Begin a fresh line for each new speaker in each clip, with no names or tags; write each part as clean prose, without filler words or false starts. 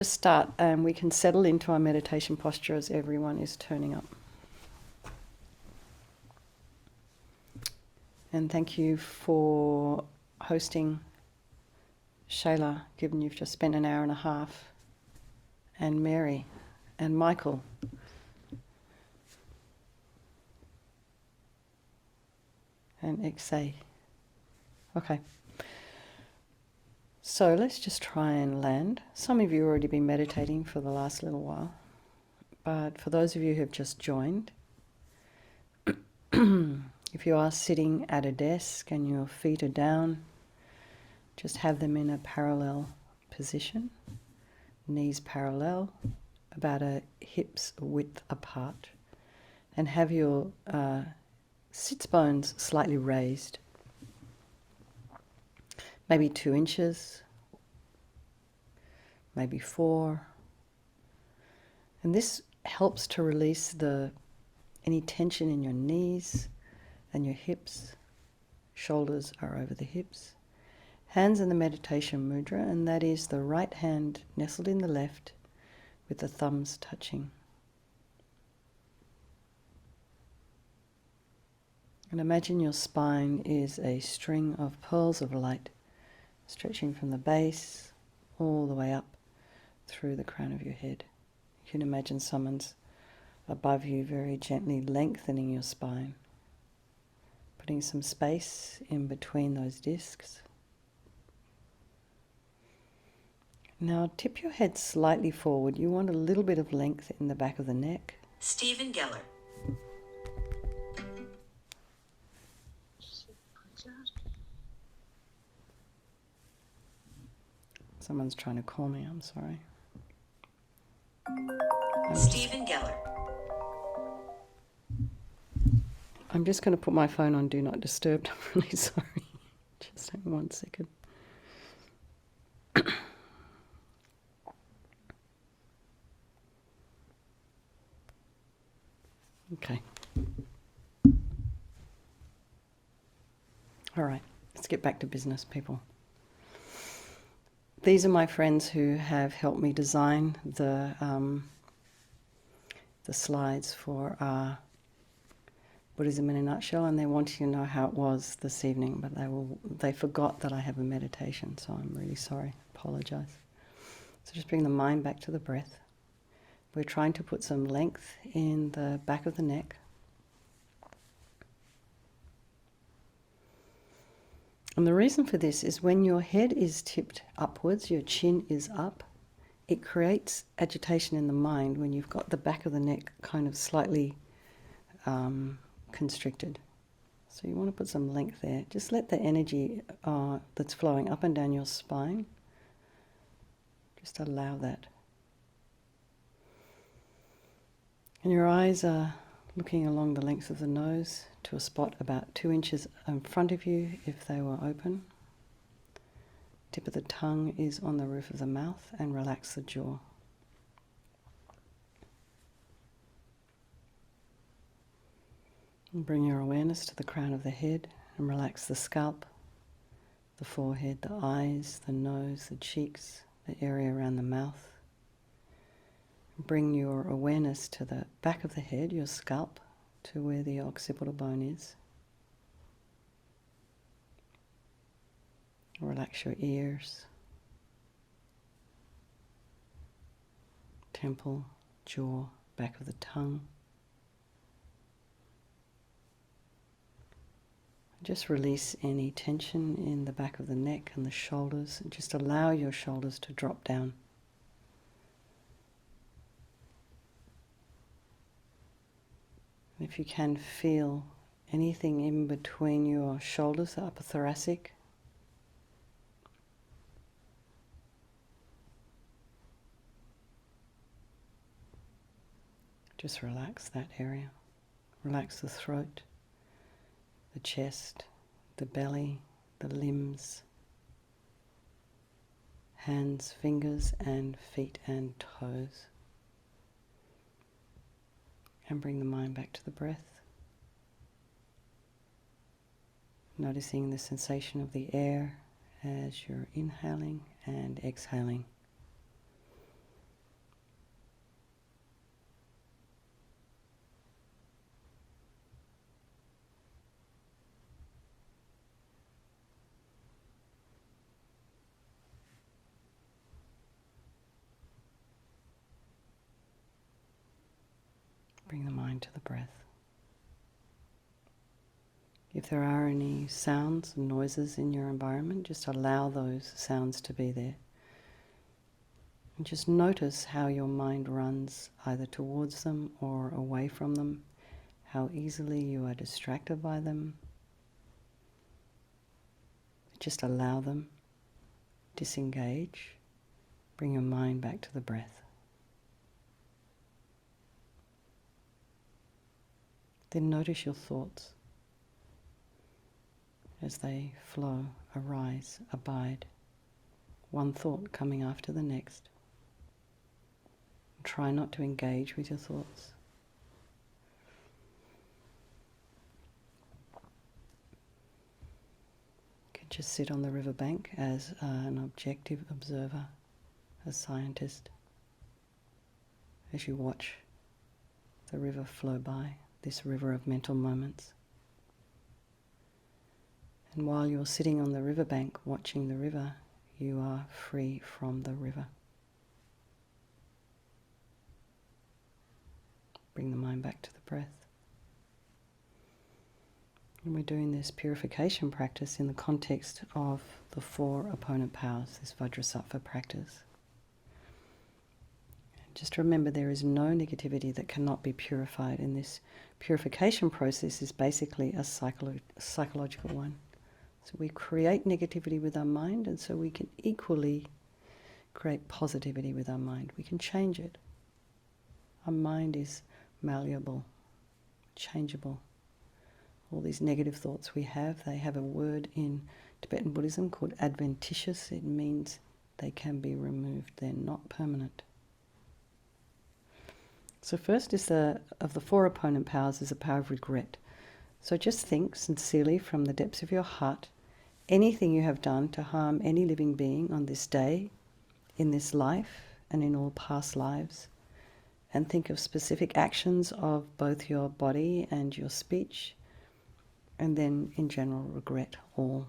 Start and we can settle into our meditation posture as everyone is turning up. And thank you for hosting, Shayla, given you've just spent an hour and a half, and Mary, and Michael. And Xay. Okay. So let's just try and land. Some of you have already been meditating for the last little while, but for those of you who have just joined, if you are sitting at a desk and your feet are down, just have them in a parallel position, knees parallel, about a hip's width apart, and have your sits bones slightly raised. Maybe 2 inches, maybe 4. And this helps to release any tension in your knees and your hips. Shoulders are over the hips. Hands in the meditation mudra, and that is the right hand nestled in the left with the thumbs touching. And imagine your spine is a string of pearls of light, stretching from the base all the way up through the crown of your head. You can imagine someone's above you, very gently lengthening your spine, putting some space in between those discs. Now tip your head slightly forward. You want a little bit of length in the back of the neck.
Stephen Geller.
Someone's trying to call me, I'm sorry.
Stephen Geller.
I'm just going to put my phone on Do Not Disturb. I'm really sorry. Just hang on 1 second. Okay. All right, let's get back to business, people. These are my friends who have helped me design the slides for Buddhism in a Nutshell, and they wanted to know how it was this evening, but they forgot that I have a meditation, so I'm really sorry. Apologize. So just bring the mind back to the breath. We're trying to put some length in the back of the neck. And the reason for this is when your head is tipped upwards, your chin is up, it creates agitation in the mind when you've got the back of the neck kind of slightly constricted. So you want to put some length there. Just let the energy that's flowing up and down your spine, just allow that. And your eyes are looking along the length of the nose to a spot about 2 inches in front of you if they were open. Tip of the tongue is on the roof of the mouth, and relax the jaw. And bring your awareness to the crown of the head and relax the scalp, the forehead, the eyes, the nose, the cheeks, the area around the mouth. Bring your awareness to the back of the head, your scalp, to where the occipital bone is. Relax your ears, temple, jaw, back of the tongue. Just release any tension in the back of the neck and the shoulders. Just allow your shoulders to drop down. If you can feel anything in between your shoulders, the upper thoracic, just relax that area. Relax the throat, the chest, the belly, the limbs, hands, fingers, and feet and toes. And bring the mind back to the breath. Noticing the sensation of the air as you're inhaling and exhaling. Bring the mind to the breath. If there are any sounds and noises in your environment, just allow those sounds to be there. And just notice how your mind runs either towards them or away from them, how easily you are distracted by them. Just allow them, disengage, bring your mind back to the breath. Then notice your thoughts as they flow, arise, abide, one thought coming after the next. Try not to engage with your thoughts. You can just sit on the riverbank as an objective observer, a scientist, as you watch the river flow by, this river of mental moments. And while you're sitting on the riverbank watching the river, you are free from the river. Bring the mind back to the breath. And we're doing this purification practice in the context of the 4 opponent powers, this Vajrasattva practice. And just remember, there is no negativity that cannot be purified, and this purification process is basically a psychological one. So we create negativity with our mind, and so we can equally create positivity with our mind. We can change it. Our mind is malleable, changeable. All these negative thoughts we have, they have a word in Tibetan Buddhism called adventitious. It means they can be removed. They're not permanent. So first is of the 4 opponent powers is the power of regret. So just think sincerely from the depths of your heart, anything you have done to harm any living being on this day, in this life, and in all past lives, and think of specific actions of both your body and your speech, and then in general regret all.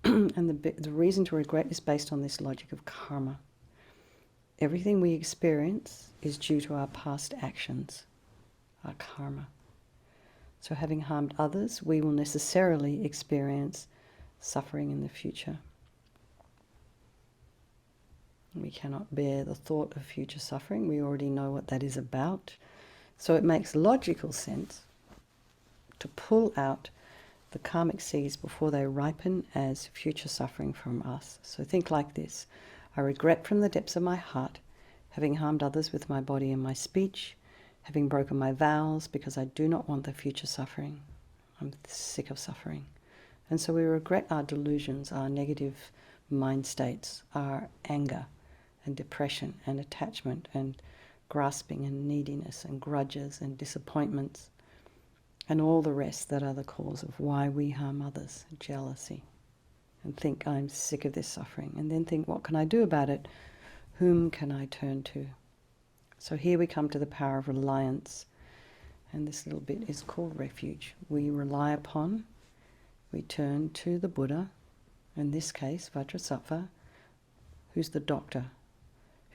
And the reason to regret is based on this logic of karma. Everything we experience is due to our past actions, our karma. So having harmed others, we will necessarily experience suffering in the future. We cannot bear the thought of future suffering. We already know what that is about. So it makes logical sense to pull out the karmic seeds before they ripen as future suffering from us. So think like this. I regret from the depths of my heart having harmed others with my body and my speech, having broken my vows because I do not want the future suffering. I'm sick of suffering. And so we regret our delusions, our negative mind states, our anger and depression and attachment and grasping and neediness and grudges and disappointments and all the rest that are the cause of why we harm others, jealousy. And think, I'm sick of this suffering. And then think, what can I do about it? Whom can I turn to? So here we come to the power of reliance. And this little bit is called refuge. We rely upon, we turn to the Buddha, in this case Vajrasattva, who's the doctor,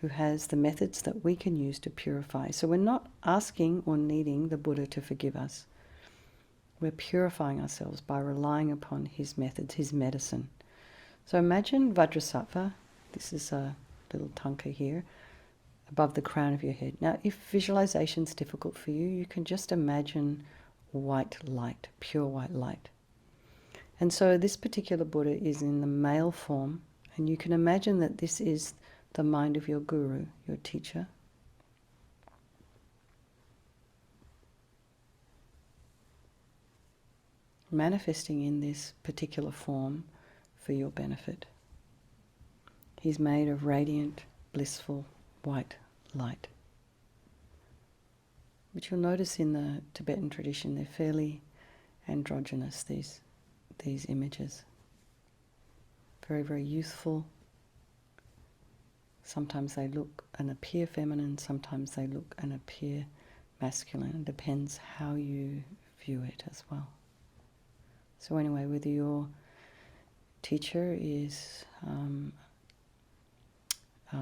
who has the methods that we can use to purify. So we're not asking or needing the Buddha to forgive us. We're purifying ourselves by relying upon his methods, his medicine. So imagine Vajrasattva, this is a little tanka here, above the crown of your head. Now, if visualization's difficult for you, you can just imagine white light, pure white light. And so this particular Buddha is in the male form, and you can imagine that this is the mind of your guru, your teacher. Manifesting in this particular form for your benefit. He's made of radiant, blissful, white light. But you'll notice in the Tibetan tradition they're fairly androgynous, these images. Very, very youthful. Sometimes they look and appear feminine, sometimes they look and appear masculine. It depends how you view it as well. So anyway, whether your teacher is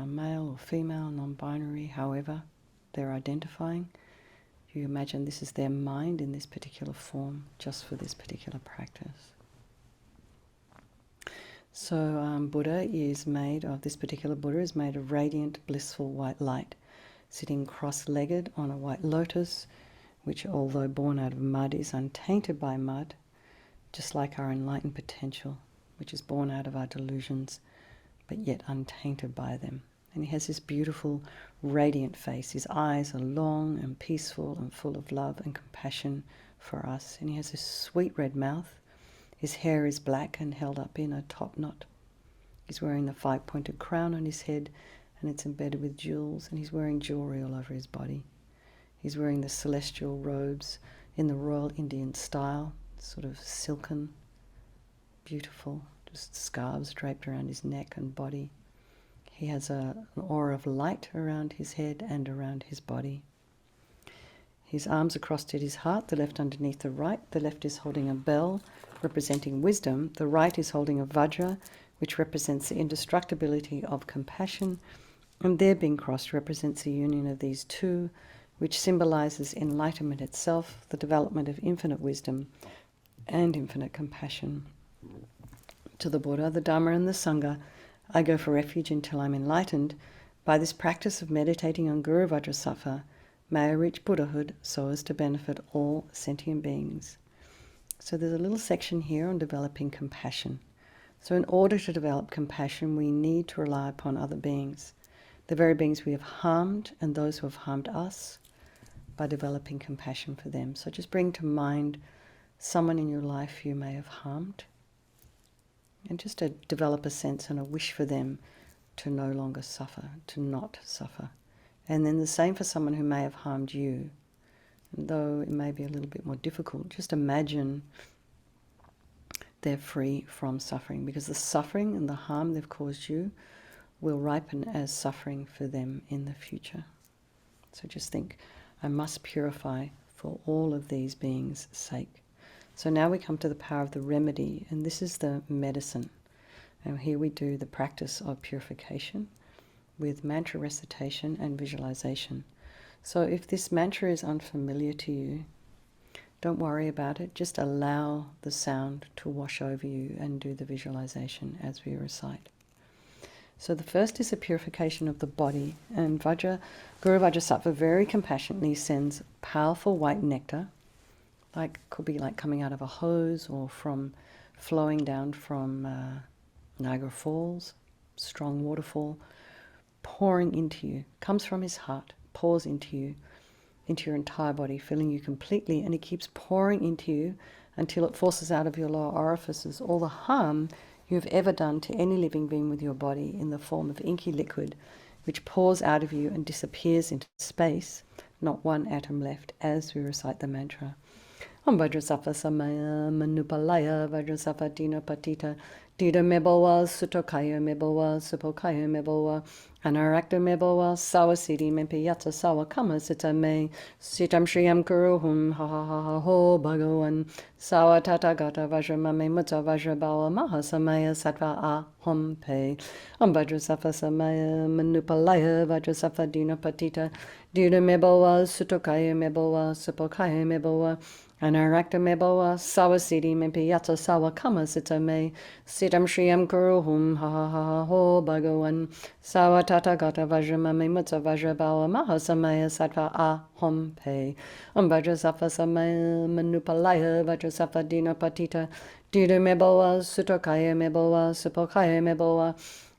male or female, non-binary, however they're identifying, You imagine this is their mind in this particular form, just for this particular practice. So Buddha is made of, this particular Buddha is made of radiant, blissful white light, sitting cross-legged on a white lotus, which although born out of mud is untainted by mud, just like our enlightened potential, which is born out of our delusions, but yet untainted by them. And he has this beautiful, radiant face. His eyes are long and peaceful and full of love and compassion for us. And he has this sweet red mouth. His hair is black and held up in a top knot. He's wearing the 5-pointed crown on his head, and it's embedded with jewels, and he's wearing jewelry all over his body. He's wearing the celestial robes in the Royal Indian style, sort of silken, beautiful, just scarves draped around his neck and body. He has an aura of light around his head and around his body. His arms are crossed at his heart, the left underneath the right. The left is holding a bell representing wisdom. The right is holding a Vajra, which represents the indestructibility of compassion. And their being crossed represents the union of these two, which symbolizes enlightenment itself, the development of infinite wisdom and infinite compassion. To the Buddha, the Dharma and the Sangha, I go for refuge until I'm enlightened. By this practice of meditating on Guru Vajrasattva, may I reach Buddhahood so as to benefit all sentient beings. So there's a little section here on developing compassion. So in order to develop compassion, we need to rely upon other beings, the very beings we have harmed and those who have harmed us, by developing compassion for them. So just bring to mind someone in your life you may have harmed, and just to develop a sense and a wish for them to no longer suffer, to not suffer. And then the same for someone who may have harmed you. And though it may be a little bit more difficult, just imagine they're free from suffering, because the suffering and the harm they've caused you will ripen as suffering for them in the future. So just think, I must purify for all of these beings' sake. So now we come to the power of the remedy, and this is the medicine. And here we do the practice of purification with mantra recitation and visualization. So if this mantra is unfamiliar to you, don't worry about it. Just allow the sound to wash over you and do the visualization as we recite. So the first is a purification of the body, and Guru Vajrasattva very compassionately sends powerful white nectar, could be like coming out of a hose or from flowing down from Niagara Falls, strong waterfall, pouring into you, comes from his heart, pours into you, into your entire body, filling you completely, and it keeps pouring into you until it forces out of your lower orifices all the harm you have ever done to any living being with your body in the form of inky liquid, which pours out of you and disappears into space, not one atom left, as we recite the mantra. Om Vajrasattva Samaya Manupalaya Vajrasattva Dina Patita Dida Mebawa Sutokaya Mebawa Supokaya Mebawa Anarakta Mebawa Sawasiti Mempiyata Sawa Kama Sita Me Sitam Shriyam Kuruhum Ha Ha Ha Ha Ho Bhagavan Sawa Tata Gata Vajramame Mutta Vajrabawa Mahasamaya Sattva Aham Pe Om Vajrasattva Samaya Manupalaya Vajrasattva Dina Patita Dida Mebawa Sutokaya Mebawa Supokaya Mebawa Anarakta Mebawa Sawasiti Mempiyata Sawa Kama Sita Me Sitam Shriyam Kuruhum Ha Ha Ha Ha Ho Bhagavan Sawa Tata Gata Vajramame Mutta Vajrabawa Mahasamaya Sattva Aham Pe Om Vajrasattva Samaya Manupalaya Vajrasattva Dina Patita Dida Mebawa Sutokaya Mebawa Supokaya Mebawa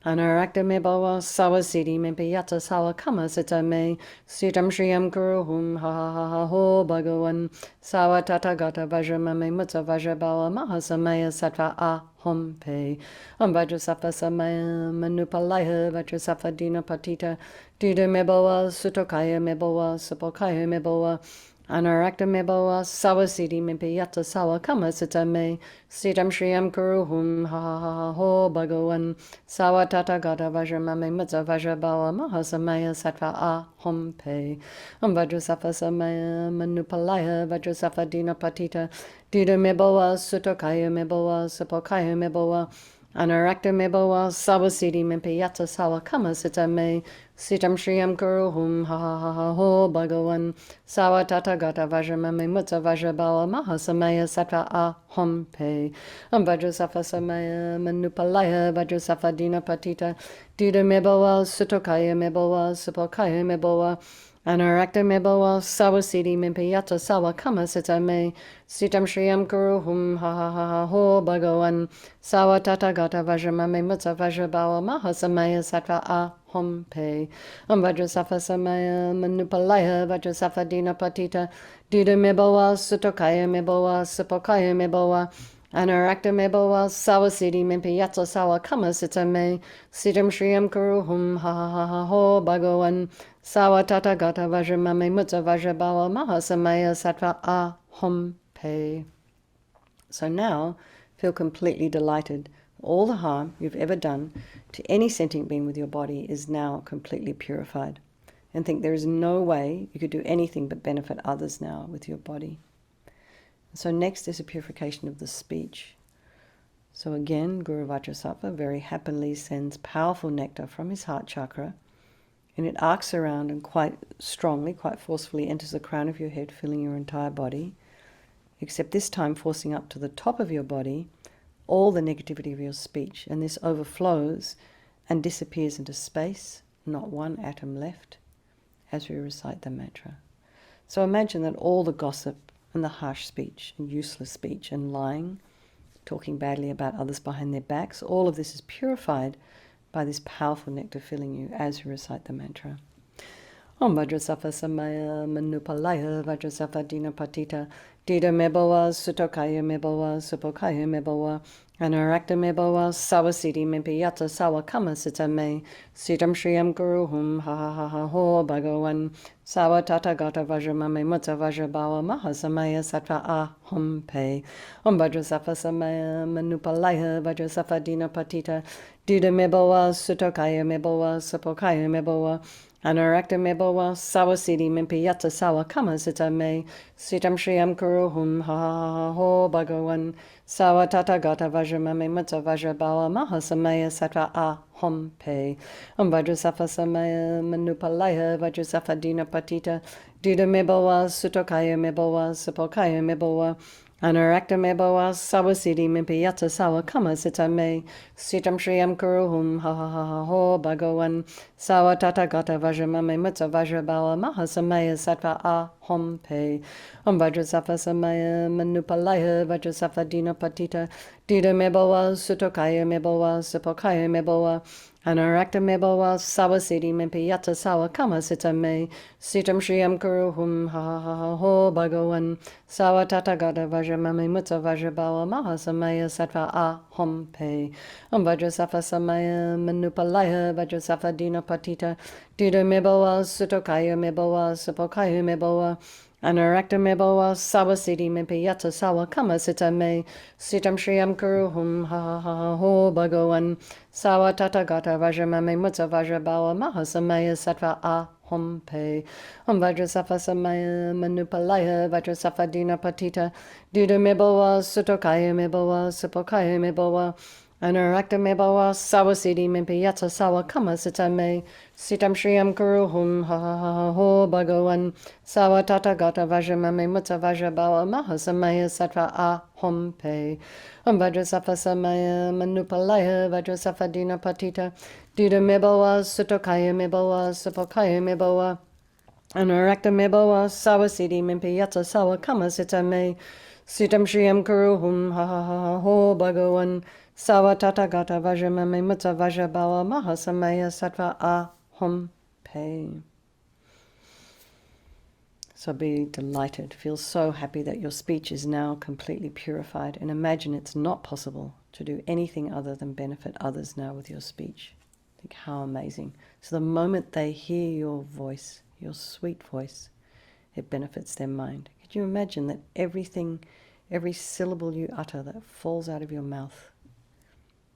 Anarakta Mebawa Sawasiti Mempiyata Sawa Kama Sita Me Sitam Shriyam Kuruhum Ha Ha Ha Ha Ho Bhagavan Sawa Tata Gata Vajramame Mutta Vajrabawa Mahasamaya Sattva Aham Pe Om Vajrasattva Samaya Manupalaya Vajrasattva Dina Patita Dida Mebawa Sutokaya Mebawa Supokaya Mebawa Anarakta Mebawa Sawasiti Mempiyata Sawa Kama Sita Me Sitam Shriyam Kuruhum Ha Ha Ha Ha Ho Bhagavan Sawa Tata Gata Vajramame Mutta Vajrabawa Mahasamaya Sattva Aham Pe Om Vajrasattva Samaya Manupalaya Vajrasattva Dina Patita Dida Mebawa Sutokaya Mebawa Supokaya Mebawa Anarakta mebowa sawasidi mimpi yata sawa kama sita me sitam shriyam kuruhum ha ha ha ha ho bhagavan sawa tata gata vajramame mutta vajrabawa mahasamaya sattva aham pe Vajrasattva samaya manupalaya Vajrasattva dina patita dida mebowa sutokaya mebowa supokaya mebowa Anarakta mebowa sawasidi mimpi yata sawa kama sita me sitam shriyam kuruhum ha ha ha ha ho bhagavan sawa tata gata vajramame mutta vajrabawa mahasamaya sattva aham pe Vajrasattva samaya manupalaya Vajrasattva dina patita dida mebowa sutokaya mebowa supokaya mebowa Anarakta mebowa sawasidi mimpi yata sawa kama sita me sitam shriyam kuruhum ha ha ha ha ho bhagavan sawa tata gata vajramame mutta vajrabawa mahasamaya sattva aham pe. So now feel completely delighted. All the harm you've ever done to any sentient being with your body is now completely purified. And think there is no way you could do anything but benefit others now with your body. So next is a purification of the speech. So again, Guru Vajrasattva very happily sends powerful nectar from his heart chakra, and it arcs around and quite strongly, quite forcefully enters the crown of your head, filling your entire body, except this time forcing up to the top of your body all the negativity of your speech. And this overflows and disappears into space, not one atom left, as we recite the mantra. So imagine that all the gossip and the harsh speech and useless speech and lying, talking badly about others behind their backs, all of this is purified by this powerful nectar filling you as you recite the mantra. Om Vajrasattva samaya manupalaya Vajrasattva dina patita dida mebowa sutokaya mebowa supokaya mebowa anarakta mebowa sawasidi mimpi yata sawa kama sita me sitam shriyam guruhum ha ha ha ha ho bhagavan sawa tata gata vajramame mutta vajrabawa mahasamaya sattva aham pe Om Vajrasattva samaya manupalaya Vajrasattva dina patita dida mebowa sutokaya mebowa supokaya mebowa Anarakta mebowa sawasidi mimpi yata sawa kama sita me sitam shriyam kuruhum ha ha ha ho bhagavan sawa tata gata vajramame mutta vajrabawa mahasamaya sattva aham pe Vajrasattva samaya manupalaya Vajrasattva dina patita dida mebowa sutokaya mebowa supokaya mebowa Anarakta mebowa sawasidi mimpi yata sawa kama sita me sitam shriyam kuruhum ha ha ha ha ho bhagavan sawa tata gata vajramame mutta vajrabawa mahasamaya sattva aham pe Vajrasattva samaya manupalaya Vajrasattva dina patita dida mebowa sutokaya mebowa supokaya mebowa Anarakta mebowa sawasidi mimpi yata sawa kama sita me sitam shriyam kuruhum ha ha ha ha ho bhagavan sawa tata gata vajramame mutta vajrabawa mahasamaya sattva aham pe Vajrasattva samaya manupalaya Vajrasattva dina patita dida mebowa sutokaya mebowa supokaya mebowa Anarakta mebowa sawasidi mimpi yata sawa kama sita me sitam shriyam kuruhum ha ha ha ha ho bhagavan sawa tata gata vajramame mutta vajrabawa mahasamaya sattva aham pe Vajrasattva samaya manupalaya Vajrasattva dina patita dida mebowa sutokaya mebowa supokaya mebowa Anarakta mebowa sawasidi mimpi yata sawa kama sita me sitam shriyam kuruhum ha ha ha ha ho bhagavan sawa tata gata vajramame mutta vajrabawa mahasamaya sattva aham pe Vajrasattva samaya manupalaya Vajrasattva dina patita dida mebowa sutokaya mebowa supokaya mebowa Anarakta mebowa sawasidi mimpi yata sawa kama sita me sitam shriyam kuruhum ha ha ha ha ho bhagavan sawa tata gata vajramame mutta vajrabawa mahasamaya sattva aham pe. So be delighted, feel so happy that your speech is now completely purified, and imagine it's not possible to do anything other than benefit others now with your speech. Think how amazing. So the moment they hear your voice, your sweet voice, it benefits their mind. Could you imagine that everything, every syllable you utter that falls out of your mouth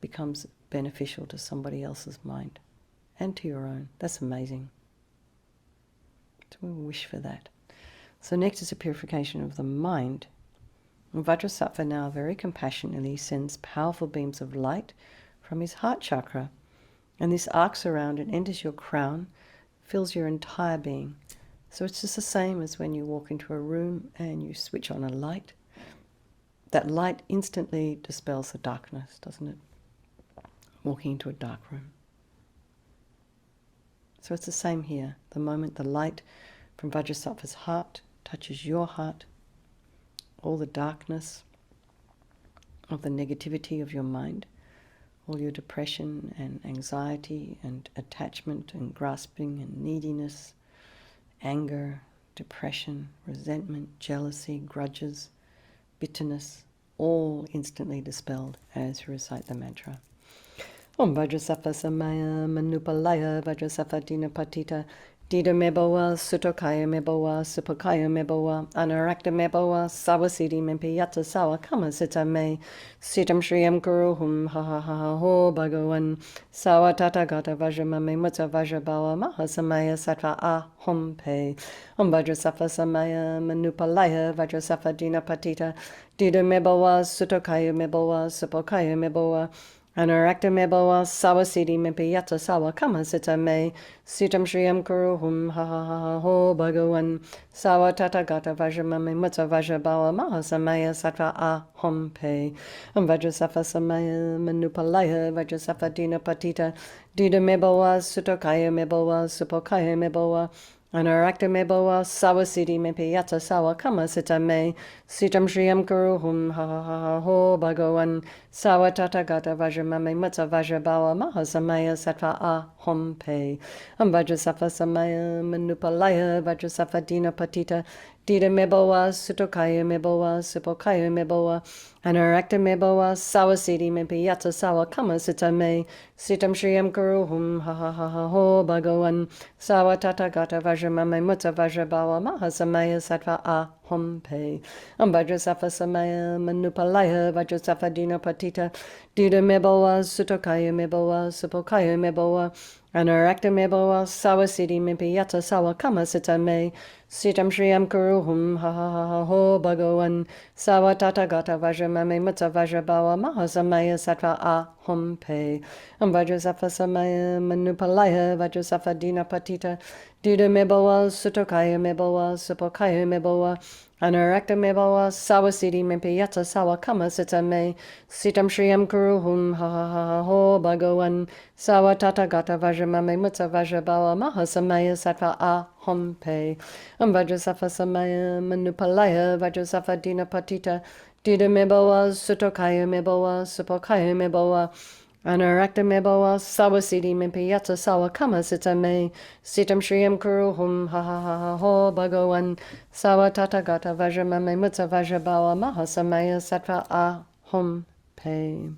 becomes beneficial to somebody else's mind and to your own? That's amazing. So we wish for that. So next is a purification of the mind. And Vajrasattva now very compassionately sends powerful beams of light from his heart chakra. And this arcs around and enters your crown, fills your entire being. So it's just the same as when you walk into a room and you switch on a light. That light instantly dispels the darkness, doesn't it? Walking into a dark room. So it's the same here. The moment the light from Vajrasattva's heart touches your heart, all the darkness of the negativity of your mind, all your depression and anxiety and attachment and grasping and neediness, anger, depression, resentment, jealousy, grudges, bitterness, all instantly dispelled as you recite the mantra. Om Vajrasattva Samaya Manupalaya Vajrasattva Dinapatita Dida Mebowa Sutokaya Mebowa Supakaya Mebowa Anarakta Mebowa Sawasidi Mempiyata Sawa Kama Sita Me Sitam Shriyam Guruhum Ha Ha Ha Ho Bhagavan Sawa Tata Gata Vajramame Mutta Vajrabawa Mahasamaya Sattva Ahom Pe Om Vajrasattva Samaya Manupalaya Vajrasattva Dinapatita Dida Mebowa Sutokaya Mebowa Supakaya Mebowa Anarakta Mebowa Sawasidi Mempiyata Sawa Kama Sita Me Sitam Shriyam Kuruhum Ha Ha Ha Ho Bhagavan Sawa Tata Gata Vajramame Mutta Vajrabawa Mahasamaya Sattva Ahom Pe Om Vajrasattva Samaya Manupalaya Vajrasattva Dinapatita Dida Mebowa Sutokaya Mebowa Supokaya Mebowa Anarakta Mebowa Sawasidi Mempiyata Sawa Kama Sita Me Sitam Shriyam Kuruhum Ha Ha Ha Ho Bhagavan Sawa Tata Gata Vajramame Mutta Vajrabawa Mahasamaya Sattva Ahom Pe Om Vajrasattva Samaya Manupalaya Vajrasattva Dinapatita Dida Mebowa Sutokaya Mebowa Supokaya Mebowa Anarakta Mebowa Sawasidi Mempiyata Sawa Kama Sita Me Sitam Shriyam Kuruhum Ha Ha Ha Ho Bhagavan Sawa Tata Gata Vajramame Mutta Vajrabawa Mahasamaya Sattva Ahom Pe Om Vajrasattva Samaya Manupalaya Vajrasattva Dinapatita Dida Mebowa Sutokaya Mebowa Supokaya Mebowa Anarakta Mebowa Sawasidi Mempiyata Sawa Kama Sita Me Sitam Shriyam Kuruhum Ha Ha Ha Ho Bhagavan Sawa Tata Gata Vajramame Mutta Vajrabawa Mahasamaya Sattva Ahom Pe Om Vajrasattva Samaya Manupalaya Vajrasattva Dinapatita Dida Mebowa Sutokaya Mebowa Supokaya Mebowa Anarakta Mebowa Sawasidi Mempiyata Sawa Kama Sita Me Sitam Shriyam Kuruhum Ha Ha Ha Ho Bhagavan Sawa Tata Gata Vajramame Mutta Vajrabawa Mahasamaya Sattva Ahom Pe Om Vajrasattva Samaya Manupalaya Vajrasattva Dinapatita Dida Mebowa Sutokaya Mebowa Supokaya Mebowa Anarakta Mebowa Sawasidi Mempiyata Sawa Kama Sita Me Sitam Shriyam Kuruhum Ha Ha Ha Ho Bhagavan Sawa Tata Gata Vajramame Mutta Vajrabawa Mahasamaya Sattva Ahom Pe.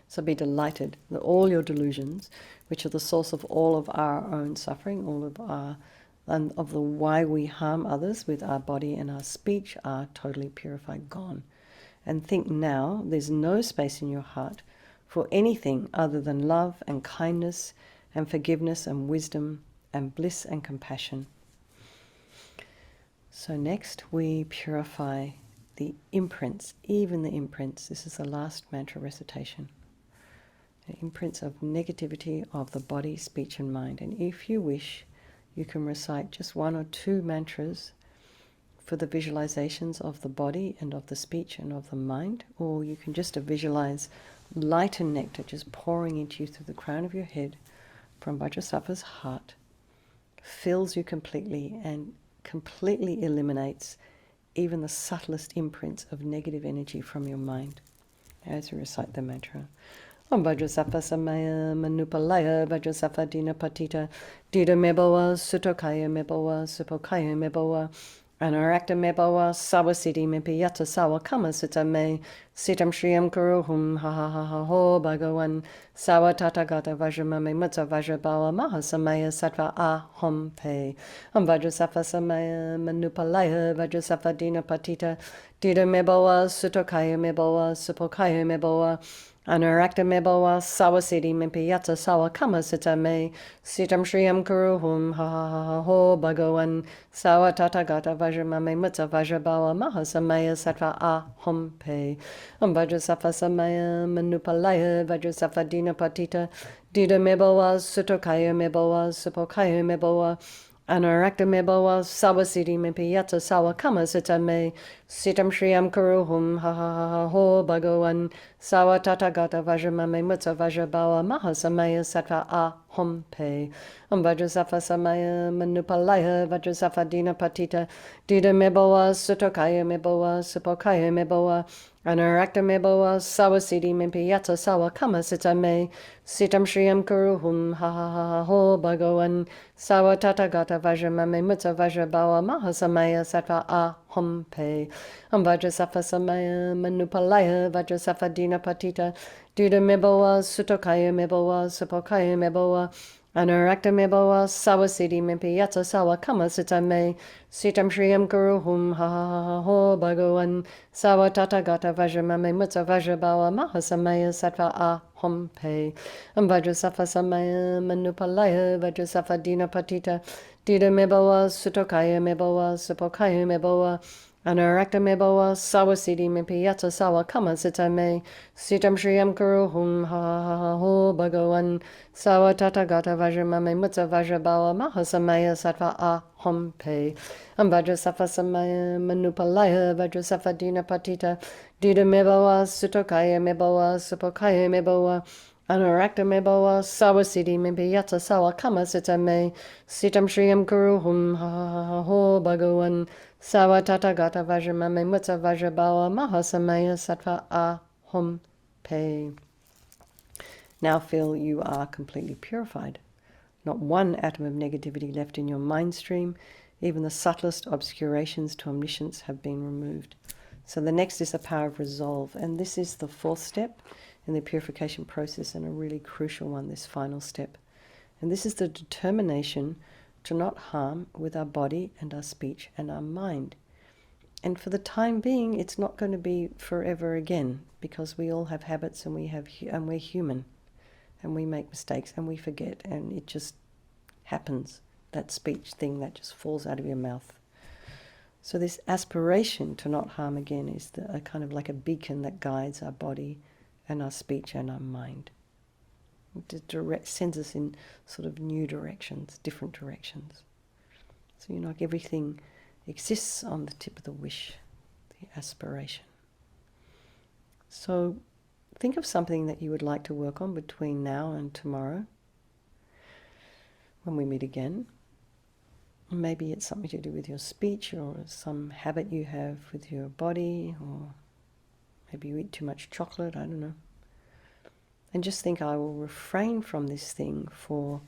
So be delighted that all your delusions, which are the source of all of our own suffering, all of our and of the why we harm others with our body and our speech, are totally purified, gone. And think now there's no space in your heart for anything other than love and kindness and forgiveness and wisdom and bliss and compassion. So next we purify the imprints, even the imprints. This is the last mantra recitation. The imprints of negativity of the body, speech and mind. And if you wish, you can recite just one or two mantras for the visualizations of the body and of the speech and of the mind, or you can just visualize light and nectar just pouring into you through the crown of your head from Vajrasattva's heart, fills you completely and completely eliminates even the subtlest imprints of negative energy from your mind as you recite the mantra. Om Vajrasattva Samaya Manupalaya Vajrasattva Dinapatita Dida Mebowa Sutokaya Mebowa Supokaya Mebowa Anarakta Mebowa Sawasidi Mempiyata Sawa Kama Sita Me Sitam Shriyam Kuruhum Ha Ha Ha Ho Bhagavan Sawa Tata Gata Vajramame Mutta Vajrabawa Mahasamaya Sattva Ahom Pe Om Vajrasattva Samaya Manupalaya Vajrasattva Dinapatita Dida Mebowa Sutokaya Mebowa Supokaya Mebowa Anurakta mebowa sawasiti mimpiyatsa sawa kama sita me sitam shriyam kuruhum ha ha ha ha ho bhagavan sawa tatagata vajramame mutsa vajrabawa mahasamaya sattva aham pe Vajrasattva samaya manupalaya Vajrasattva dina patita dida mebowa sutokaya mebowa supokaya mebowa Anurakta mebowa sawasiti mimpiyatsa sawa kama sita me sitam shriyam kuruhum ha ha ha ha ho bhagavan sawa tatagata vajramame mutsa vajrabawa mahasamaya sattva aham pe Vajrasattva samaya manupalaya Vajrasattva dina patita dida mebowa sutokaya mebowa supokaya mebowa Anurakta mebowa sawasiti mimpiyatsa sawa kama sita me sitam shriyam kuruhum ha ha ha ha ho bhagavan sawa tatagata vajramame mutsa vajrabawa mahasamaya sattva aham pe Vajrasattva samaya manupalaya Vajrasattva dina patita dida mebowa sutokaya mebowa supokaya mebowa Anurakta mebowa sawasiti mimpiyatsa sawa kama sita me sitam shriyam kuruhum ha ha ha ha ho bhagavan sawa tatagata vajramame mutsa vajrabawa mahasamaya sattva aham pe Vajrasattva samaya manupalaya Vajrasattva dina patita dida mebowa sutokaya mebowa supokaya mebowa Anurakta mebowa sawasiti mimpiyatsa sawa kama sita me sitam shriyam kuruhum ha ha ha ha ho bhagavan sawa tatagata vajramame mutsa vajrabawa mahasamaya sattva aham pe Vajrasattva samaya manupalaya Vajrasattva dina patita dida mebowa sutokaya mebowa supokaya mebowa Anurakta mebowa sawasiti mimpiyatsa sawa kama sita me sitam shriyam kuruhum ha ha ha ha ho bhagavan sawa tatagata vajramame mutsa vajrabawa mahasamaya sattva aham pe. Now feel you are completely purified. Not one atom of negativity left in your mind stream. Even the subtlest obscurations to omniscience have been removed. So the next is the power of resolve. And this is the fourth step in the purification process, and a really crucial one, this final step. And this is the determination to not harm with our body and our speech and our mind. And for the time being, it's not going to be forever again, because we all have habits, and we're human, and we make mistakes and we forget, and it just happens. That speech thing that just falls out of your mouth. So this aspiration to not harm again is a kind of like a beacon that guides our body and our speech and our mind. It sends us in sort of new directions, different directions. So like everything exists on the tip of the wish, the aspiration. So think of something that you would like to work on between now and tomorrow when we meet again. Maybe it's something to do with your speech, or some habit you have with your body, or maybe you eat too much chocolate, I don't know. And just think, I will refrain from this thing for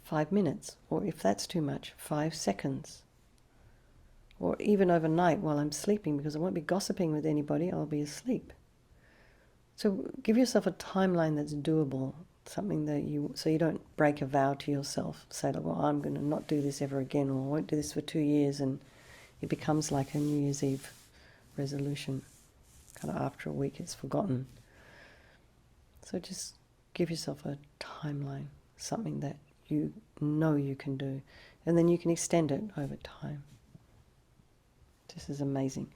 5 minutes, or if that's too much, 5 seconds. Or even overnight while I'm sleeping, because I won't be gossiping with anybody, I'll be asleep. So give yourself a timeline that's doable, something that so you don't break a vow to yourself. Say, like, well, I'm going to not do this ever again, or I won't do this for 2 years, and it becomes like a New Year's Eve resolution. Kind of after a week it's forgotten. So just give yourself a timeline, something that you know you can do, and then you can extend it over time. This is amazing.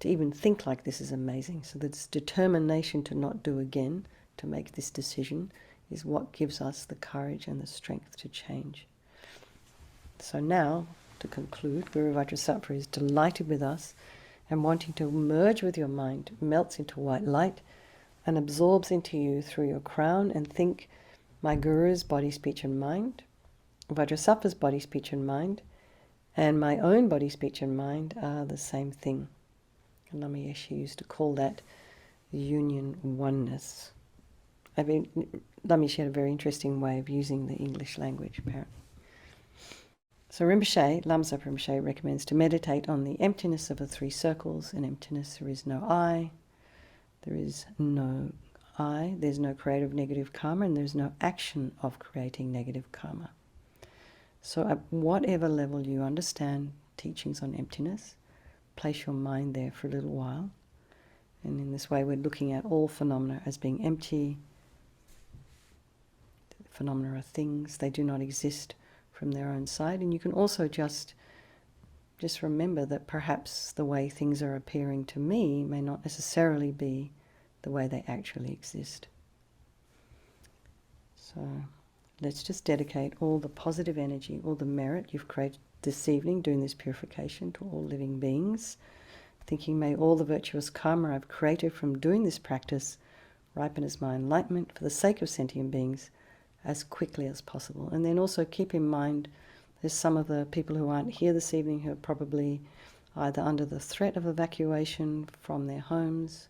To even think like this is amazing. So this determination to not do again, to make this decision, is what gives us the courage and the strength to change. So now, to conclude, Guru Vajrasattva is delighted with us and wanting to merge with your mind, melts into white light and absorbs into you through your crown, and think, my Guru's body, speech and mind, Vajrasattva's body, speech and mind, and my own body, speech and mind are the same thing. And LAMA YESHE used to call that union oneness. LAMA YESHE had a very interesting way of using the English language, apparently. So Rinpoche, Lama Zopa Rinpoche, recommends to meditate on the emptiness of the 3 circles. In emptiness there is no I, there's no creative negative karma, and there's no action of creating negative karma. So at whatever level you understand teachings on emptiness, place your mind there for a little while, And in this way we're looking at all phenomena as being empty. Phenomena are things, they do not exist from their own side. And you can also just remember that perhaps the way things are appearing to me may not necessarily be the way they actually exist. So let's just dedicate all the positive energy, all the merit you've created this evening doing this purification to all living beings, thinking may all the virtuous karma I've created from doing this practice ripen as my enlightenment for the sake of sentient beings as quickly as possible. And then also keep in mind there's some of the people who aren't here this evening who are probably either under the threat of evacuation from their homes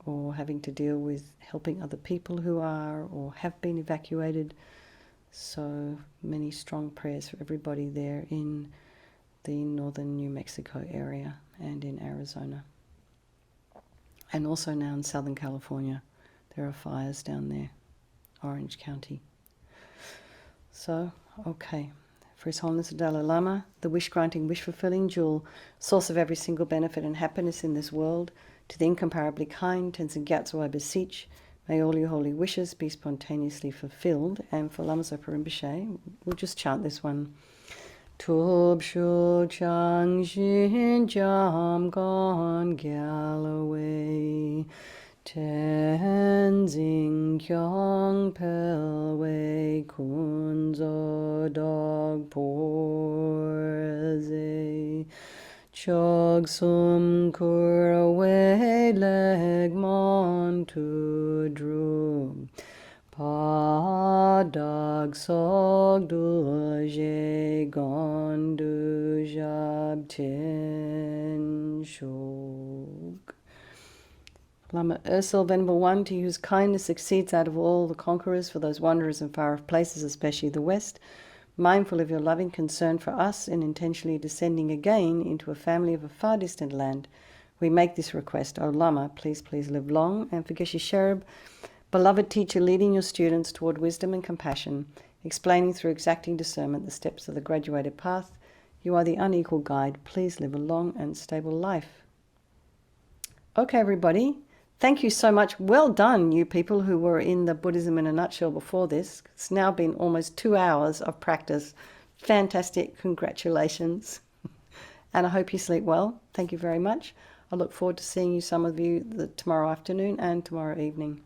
or having to deal with helping other people who are or have been evacuated. So many strong prayers for everybody there in the northern New Mexico area and in Arizona. And also now in Southern California, there are fires down there, Orange County. So, okay. For His Holiness the Dalai Lama, the wish-granting, wish-fulfilling jewel, source of every single benefit and happiness in this world, to the incomparably kind Tenzin Gyatso I beseech, may all your holy wishes be spontaneously fulfilled. And for Lama Zopa Rinpoche, we'll just chant this one. Tub shu chang shin jam gon Galloway, Tenzin kyong pelway kunzo dog porze, chog sum kuraway leg mon tu drum, pa dag sog duje gon du jab tin shog. Lama Ursel, Venerable One, to you whose kindness exceeds out of all the conquerors for those wanderers in far-off places, especially the West, mindful of your loving concern for us in intentionally descending again into a family of a far distant land, we make this request. O Lama, please live long, and for Geshe Sherab, beloved teacher leading your students toward wisdom and compassion, explaining through exacting discernment the steps of the graduated path, you are the unequal guide. Please live a long and stable life. Okay, everybody. Thank you so much. Well done, you people who were in the Buddhism in a Nutshell before this. It's now been almost 2 hours of practice. Fantastic. Congratulations. And I hope you sleep well. Thank you very much. I look forward to seeing you, some of you, tomorrow afternoon and tomorrow evening.